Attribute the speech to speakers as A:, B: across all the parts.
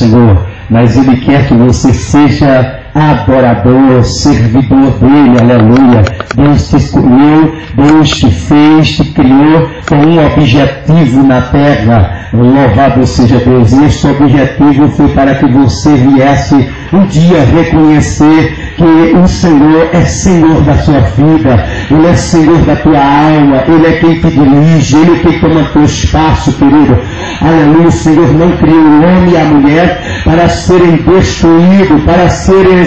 A: Senhor, mas Ele quer que você seja adorador, servidor dele, aleluia. Deus te escolheu, Deus te fez, te criou com um objetivo na terra. Louvado seja Deus. E este objetivo foi para que você viesse um dia reconhecer que o Senhor é Senhor da sua vida, Ele é Senhor da tua alma, Ele é quem te dirige, Ele é quem toma teu espaço, querido. Aleluia. O Senhor não criou o homem e a mulher para serem destruídos, para serem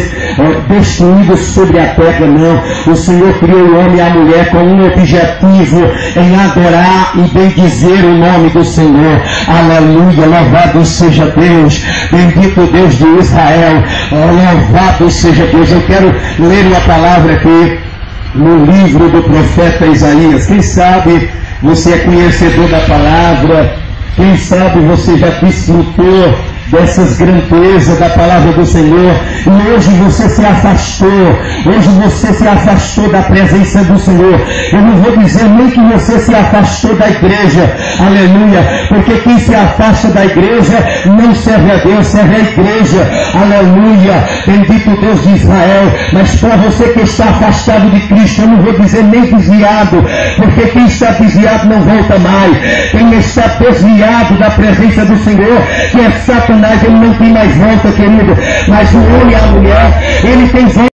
A: destruídos sobre a terra, não. O Senhor criou o homem e a mulher com um objetivo, em adorar e bendizer o nome do Senhor. Aleluia. Louvado seja Deus, bendito Deus de Israel. Louvado seja Deus. Eu quero ler uma palavra aqui no livro do profeta Isaías. Quem sabe você é conhecedor da palavra, quem sabe você já desfrutou dessas grandezas da palavra do Senhor, e hoje você se afastou da presença do Senhor. Eu não vou dizer nem que você se afastou da igreja, aleluia, porque quem se afasta da igreja não serve a Deus, serve a igreja, aleluia, bendito Deus de Israel. Mas para você que está afastado de Cristo, eu não vou dizer nem desviado, porque quem está desviado não volta mais. Quem está desviado da presença do Senhor, que é Satanás, ele não tem mais volta, querido. Mas o homem e a mulher, ele tem volta.